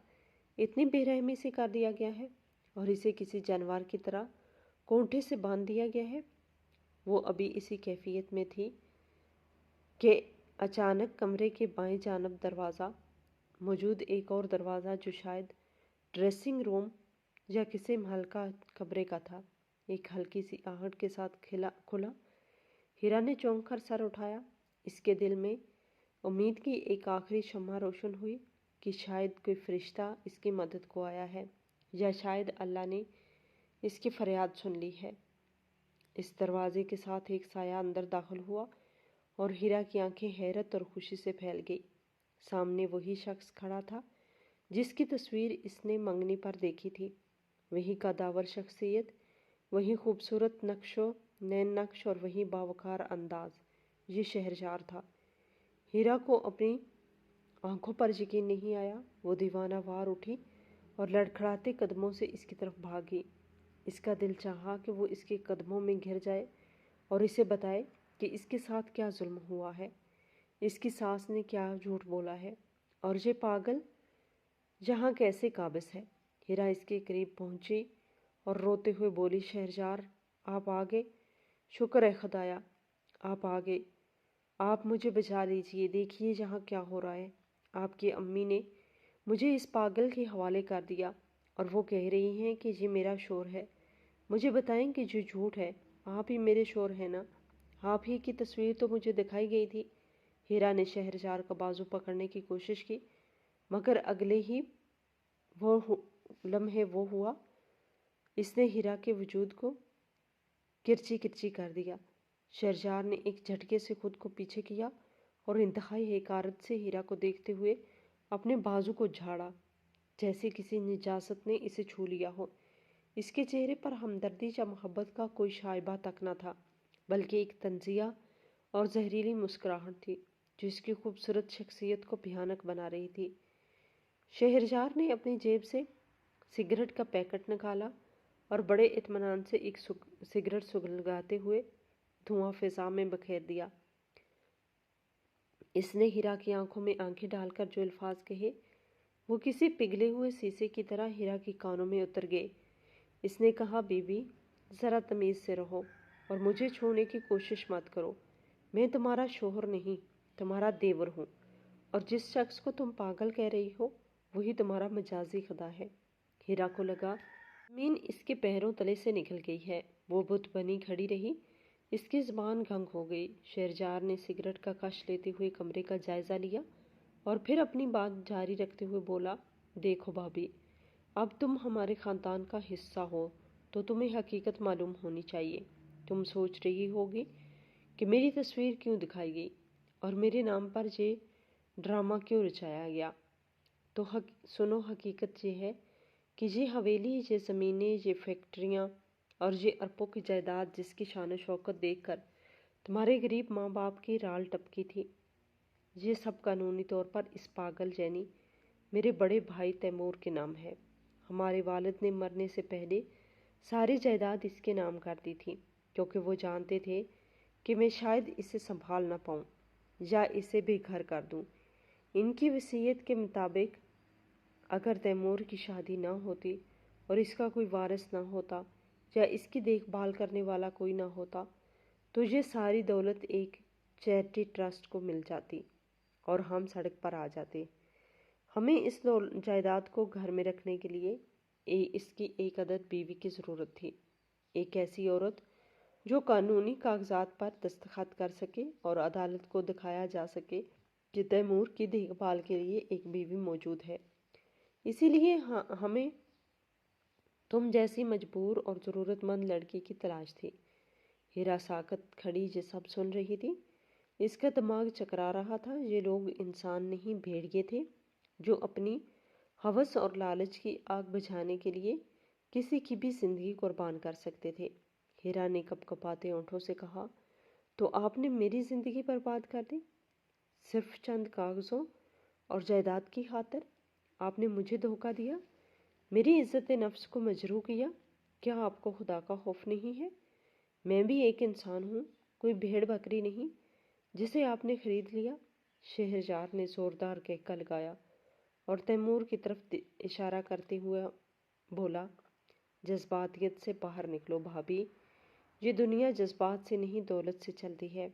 इतनी बेरहमी से कर दिया गया है और इसे किसी जानवर की तरह कोंठे से बांध दिया गया है। वो अभी इसी कैफियत में थी कि अचानक कमरे के बाएं जानब दरवाज़ा मौजूद एक और दरवाज़ा, जो शायद ड्रेसिंग रूम या किसी महल का कमरे का था, एक हल्की सी आहट के साथ खुला। हीरा ने चौंक कर सर उठाया। इसके दिल में उम्मीद की एक आखिरी शम्मा रोशन हुई कि शायद कोई फरिश्ता इसकी मदद को आया है, या शायद अल्लाह ने इसकी फरियाद सुन ली है। इस दरवाजे के साथ एक साया अंदर दाखिल हुआ और हीरा की आंखें हैरत और खुशी से फैल गई। सामने वही शख्स खड़ा था जिसकी तस्वीर इसने मंगनी पर देखी थी। वही कदावर शख्सियत, वही खूबसूरत नक्शो नैन नक्श और वही बावकार अंदाज। ये शहरयार था। हीरा को अपनी आंखों पर यकीन नहीं आया। वो दीवाना वार उठी और लड़खड़ाते कदमों से इसकी तरफ भागी। इसका दिल चाहा कि वो इसके कदमों में घिर जाए और इसे बताए कि इसके साथ क्या जुल्म हुआ है, इसकी सास ने क्या झूठ बोला है और ये पागल यहाँ कैसे काबिज है। हीरा इसके करीब पहुंची और रोते हुए बोली, शहरयार आप आ गए, शुक्र है खुदाया आप आ गए। आप मुझे बचा लीजिए, देखिए यहाँ क्या हो रहा है। आपकी अम्मी ने मुझे इस पागल के हवाले कर दिया और वो कह रही हैं कि ये मेरा शोर है। मुझे बताएं कि जो झूठ है, आप ही मेरे शोर है ना? आप ही की तस्वीर तो मुझे दिखाई गई थी। हीरा ने शहरयार का बाजू पकड़ने की कोशिश की, मगर अगले ही लम्हे वो हुआ, इसने हीरा के वजूद को किरची किरची कर दिया। शहरयार ने एक झटके से खुद को पीछे किया और इंतहाई हकारत से हीरा को देखते हुए अपने बाजू को झाड़ा, जैसे किसी निजासत ने इसे छू लिया हो। इसके चेहरे पर हमदर्दी या मोहब्बत का कोई शाइबा तक न था, बल्कि एक तंजिया और जहरीली मुस्कुराहट थी जो इसकी खूबसूरत शख्सियत को भयानक बना रही थी। शहरयार ने अपनी जेब से सिगरेट का पैकेट निकाला और बड़े इत्मीनान से एक सिगरेट सुलगाते हुए धुआं फिजा में बखेर दिया। इसने हीरा की आंखों में आंखें डालकर जो अल्फाज कहे वो किसी पिघले हुए शीशे की तरह हीरा की कानों में उतर गए। इसने कहा, बीबी ज़रा तमीज़ से रहो और मुझे छूने की कोशिश मत करो। मैं तुम्हारा शोहर नहीं, तुम्हारा देवर हूँ, और जिस शख्स को तुम पागल कह रही हो वही तुम्हारा मजाजी खुदा है। हीरा को लगा ज़मीन इसके पैरों तले से निकल गई है। वो बुत बनी खड़ी रही, इसकी ज़बान गंग हो गई। शहरयार ने सिगरेट का कश लेते हुए कमरे का जायज़ा लिया और फिर अपनी बात जारी रखते हुए बोला, देखो भाभी, अब तुम हमारे ख़ानदान का हिस्सा हो तो तुम्हें हकीकत मालूम होनी चाहिए। तुम सोच रही होगी कि मेरी तस्वीर क्यों दिखाई गई और मेरे नाम पर ये ड्रामा क्यों रचाया गया। तो सुनो, हकीकत ये है कि ये हवेली, ये ज़मीनें, ये फैक्ट्रियाँ और ये अरबों की जायदाद जिसकी शान शौकत देखकर तुम्हारे गरीब माँ बाप की राल टपकी थी, ये सब कानूनी तौर पर इस पागल यानी मेरे बड़े भाई तैमूर के नाम है। हमारे वालिद ने मरने से पहले सारी जायदाद इसके नाम कर दी थी, क्योंकि वो जानते थे कि मैं शायद इसे संभाल ना पाऊँ या इसे बेघर कर दूँ। इनकी वसीयत के मुताबिक अगर तैमूर की शादी ना होती और इसका कोई वारिस ना होता या इसकी देखभाल करने वाला कोई ना होता तो ये सारी दौलत एक चैरिटी ट्रस्ट को मिल जाती और हम सड़क पर आ जाते। हमें इस जायदाद को घर में रखने के लिए इसकी एक अदद बीवी की ज़रूरत थी, एक ऐसी औरत जो कानूनी कागजात पर दस्तखत कर सके और अदालत को दिखाया जा सके कि तैमूर की देखभाल के लिए एक बीवी मौजूद है। इसीलिए हमें तुम जैसी मजबूर और ज़रूरतमंद लड़की की तलाश थी। हीरा साकत खड़ी ये सब सुन रही थी। इसका दिमाग चकरा रहा था। ये लोग इंसान नहीं, भेड़िए थे जो अपनी हवस और लालच की आग बुझाने के लिए किसी की भी जिंदगी कुर्बान कर सकते थे। हीरा ने कपकपाते होंठों से कहा, तो आपने मेरी जिंदगी बर्बाद कर दी सिर्फ चंद कागज़ों और जायदाद की खातिर? आपने मुझे धोखा दिया, मेरी इज्जत नफ्स को मजरू किया। क्या आपको खुदा का खौफ नहीं है? मैं भी एक इंसान हूँ, कोई भेड़ बकरी नहीं जिसे आपने खरीद लिया। शहरयार ने जोरदार कहका लगाया और तैमूर की तरफ इशारा करते हुए बोला, जज्बातियत से बाहर निकलो भाभी, ये दुनिया जज्बात से नहीं दौलत से चलती है।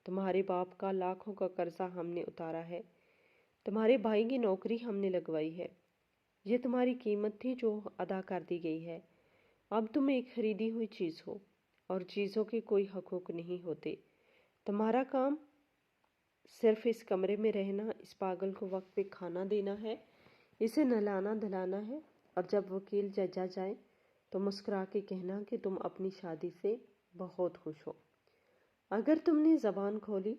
तुम्हारे बाप का लाखों का कर्जा हमने उतारा है, तुम्हारे भाई की नौकरी हमने लगवाई है, ये तुम्हारी कीमत थी जो अदा कर दी गई है। अब तुम एक खरीदी हुई चीज़ हो और चीज़ों के कोई हकूक नहीं होते। तुम्हारा काम सिर्फ इस कमरे में रहना, इस पागल को वक्त पे खाना देना है, इसे नहलाना धलाना है, और जब वकील जजा जाए तो मुस्कुरा के कहना कि तुम अपनी शादी से बहुत खुश हो। अगर तुमने ज़बान खोली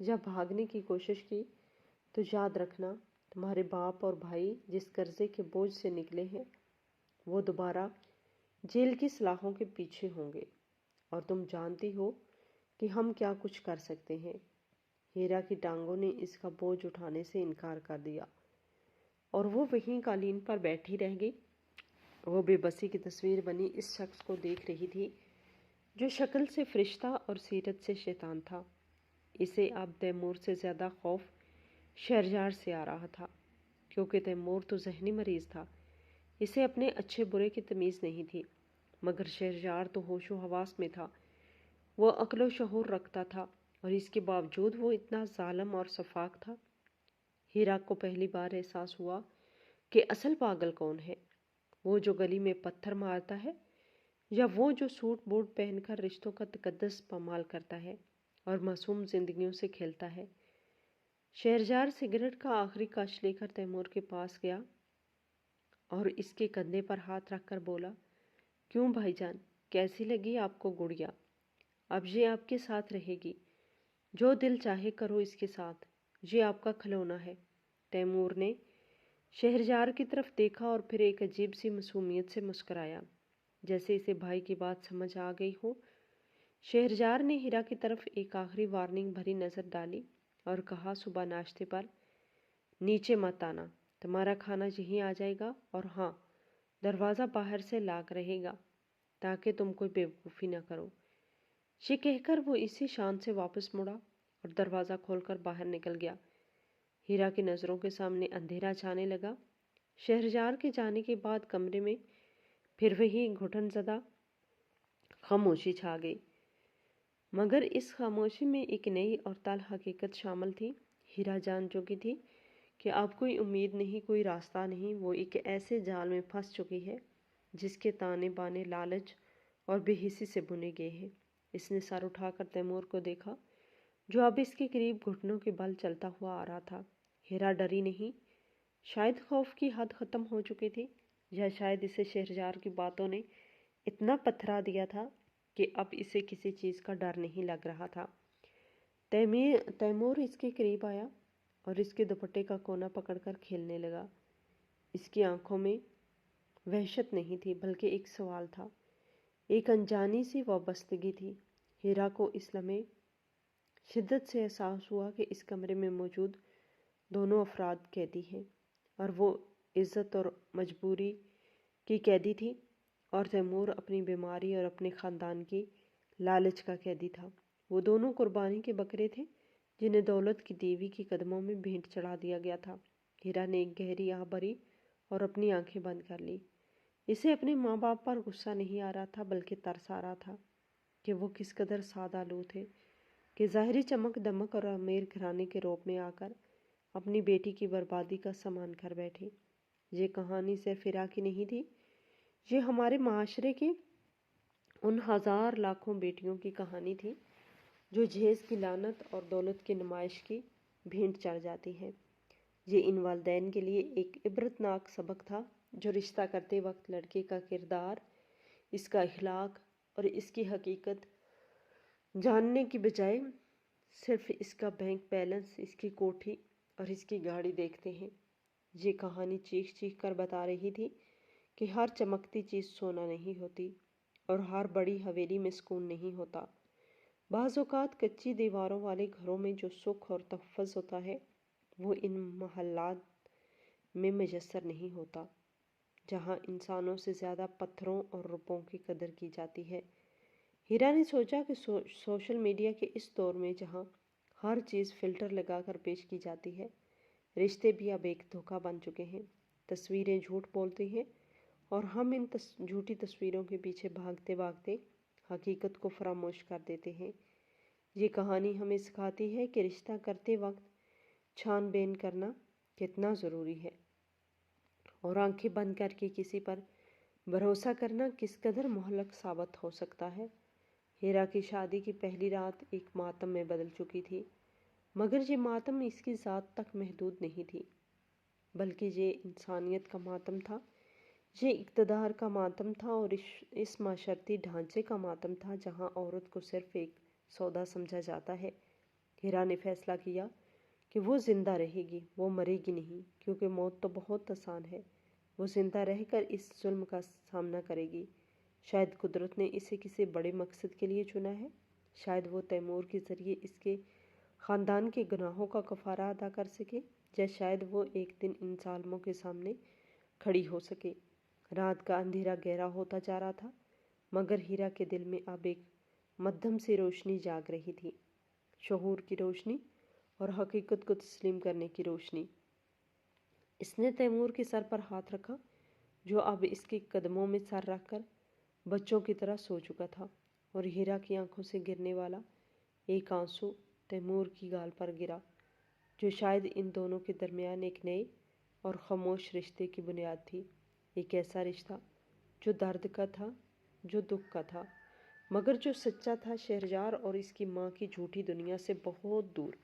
या भागने की कोशिश की तो याद रखना, तुम्हारे बाप और भाई जिस कर्जे के बोझ से निकले हैं वो दोबारा जेल की सलाखों के पीछे होंगे, और तुम जानती हो कि हम क्या कुछ कर सकते हैं। हीरा की टांगों ने इसका बोझ उठाने से इनकार कर दिया और वो वहीं कालीन पर बैठी रह गई। वो बेबसी की तस्वीर बनी इस शख्स को देख रही थी जो शक्ल से फरिश्ता और सीरत से शैतान था। इसे अब तैमूर से ज़्यादा खौफ शहरयार से आ रहा था, क्योंकि तैमूर तो जहनी मरीज़ था। इसे अपने अच्छे बुरे की तमीज़ नहीं थी, मगर शहरयार तो होशो हवास में था। वो अक्ल व शऊर रखता था और इसके बावजूद वो इतना जालिम और सफाक था। हीरा को पहली बार एहसास हुआ कि असल पागल कौन है, वो जो गली में पत्थर मारता है या वो जो सूट बूट पहनकर रिश्तों का तकद्दस पामाल करता है और मासूम जिंदगियों से खेलता है। शहरयार सिगरेट का आखिरी कश लेकर तैमूर के पास गया और इसके कंधे पर हाथ रखकर बोला, क्यों भाईजान, कैसी लगी आपको गुड़िया? अब ये आपके साथ रहेगी, जो दिल चाहे करो इसके साथ, ये आपका खिलौना है। तैमूर ने शहरयार की तरफ देखा और फिर एक अजीब सी मासूमियत से मुस्कुराया, जैसे इसे भाई की बात समझ आ गई हो। शहरयार ने हीरा की तरफ एक आखिरी वार्निंग भरी नज़र डाली और कहा, सुबह नाश्ते पर नीचे मत आना, तुम्हारा खाना यहीं आ जाएगा, और हाँ, दरवाज़ा बाहर से लॉक रहेगा ताकि तुम कोई बेवकूफ़ी ना करो। ये कहकर वो इसी शान से वापस मुड़ा और दरवाज़ा खोलकर बाहर निकल गया। हीरा की नज़रों के सामने अंधेरा छाने लगा। शहरयार के जाने के बाद कमरे में फिर वही घुटनज़दा खामोशी छा गई, मगर इस खामोशी में एक नई और तल्ख़ हकीकत शामिल थी। हीरा जान चुकी थी कि अब कोई उम्मीद नहीं, कोई रास्ता नहीं। वो एक ऐसे जाल में फंस चुकी है जिसके ताने बाने लालच और बेहिसी से बुने गए हैं। इसने सर उठाकर तैमूर को देखा, जो अब इसके करीब घुटनों के बल चलता हुआ आ रहा था। हीरा डरी नहीं, शायद खौफ की हद ख़त्म हो चुकी थी, या शायद इसे शहरयार की बातों ने इतना पथरा दिया था कि अब इसे किसी चीज़ का डर नहीं लग रहा था। तैमूर इसके करीब आया और इसके दुपट्टे का कोना पकड़कर खेलने लगा। इसकी आंखों में वहशत नहीं थी, बल्कि एक सवाल था, एक अनजानी सी वाबस्तगी थी। हीरा को इस लम्हे शिद्दत से एहसास हुआ कि इस कमरे में मौजूद दोनों अफराद कैदी हैं, और वो इज़्ज़त और मजबूरी की कैदी थी, और तैमूर अपनी बीमारी और अपने ख़ानदान की लालच का कैदी था। वो दोनों कुर्बानी के बकरे थे जिन्हें दौलत की देवी के कदमों में भेंट चढ़ा दिया गया था। हीरा ने एक गहरी आह भरी और अपनी आंखें बंद कर ली। इसे अपने माँ बाप पर गुस्सा नहीं आ रहा था, बल्कि तरस आ रहा था कि वो किस कदर सादालू थे कि ज़ाहिरी चमक दमक और अमीर घराने के रौब में आकर अपनी बेटी की बर्बादी का सामान कर बैठे। ये कहानी सिर्फ हीरा की नहीं थी, ये हमारे माशरे के उन हज़ार लाखों बेटियों की कहानी थी जो जहेज़ की लानत और दौलत की नुमाइश की भेंट चढ़ जाती हैं। ये इन वालिदैन के लिए एक इबरतनाक सबक था, जो रिश्ता करते वक्त लड़के का किरदार, इसका अखलाक और इसकी हकीकत जानने की बजाय सिर्फ इसका बैंक बैलेंस, इसकी कोठी और इसकी गाड़ी देखते हैं। ये कहानी चीख चीख कर बता रही थी कि हर चमकती चीज़ सोना नहीं होती, और हर बड़ी हवेली में सुकून नहीं होता। बाज़ औक़ात कच्ची दीवारों वाले घरों में जो सुख और तहफ़्फ़ुज़ होता है, वो इन महल्लात में मयस्सर नहीं होता, जहाँ इंसानों से ज़्यादा पत्थरों और रुपयों की कदर की जाती है। हीरा ने सोचा कि सोशल मीडिया के इस दौर में, जहाँ हर चीज़ फ़िल्टर लगाकर पेश की जाती है, रिश्ते भी अब एक धोखा बन चुके हैं। तस्वीरें झूठ बोलती हैं, और हम इन झूठी तस्वीरों के पीछे भागते भागते हकीकत को फरामोश कर देते हैं। ये कहानी हमें सिखाती है कि रिश्ता करते वक्त छानबीन करना कितना ज़रूरी है, और आंखें बंद करके किसी पर भरोसा करना किस कदर मुहल्लक साबित हो सकता है। हीरा की शादी की पहली रात एक मातम में बदल चुकी थी, मगर ये मातम इसकी ज़ात तक महदूद नहीं थी, बल्कि ये इंसानियत का मातम था। ये इक़्तिदार का मातम था, और इस माशरती ढांचे का मातम था जहाँ औरत को सिर्फ एक सौदा समझा जाता है। हीरा ने फैसला किया कि वो ज़िंदा रहेगी, वो मरेगी नहीं, क्योंकि मौत तो बहुत आसान है। वो ज़िंदा रहकर इस जुल्म का सामना करेगी। शायद कुदरत ने इसे किसी बड़े मकसद के लिए चुना है। शायद वो तैमूर के ज़रिए इसके ख़ानदान के गुनाहों का कफ़ारा अदा कर सके, या शायद वो एक दिन इन ज़ालिमों के सामने खड़ी हो सके। रात का अंधेरा गहरा होता जा रहा था, मगर हीरा के दिल में अब एक मध्यम सी रोशनी जाग रही थी, शऊर की रोशनी और हकीकत को तस्लीम करने की रोशनी। इसने तैमूर के सर पर हाथ रखा, जो अब इसके कदमों में सर रखकर बच्चों की तरह सो चुका था, और हीरा की आंखों से गिरने वाला एक आंसू तैमूर की गाल पर गिरा, जो शायद इन दोनों के दरमियान एक नए और खामोश रिश्ते की बुनियाद थी। एक ऐसा रिश्ता जो दर्द का था, जो दुख का था, मगर जो सच्चा था, शहरयार और इसकी माँ की झूठी दुनिया से बहुत दूर।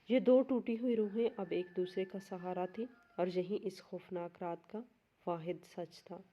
ये दो टूटी हुई रूहें अब एक दूसरे का सहारा थी, और यही इस खौफनाक रात का वाहिद सच था।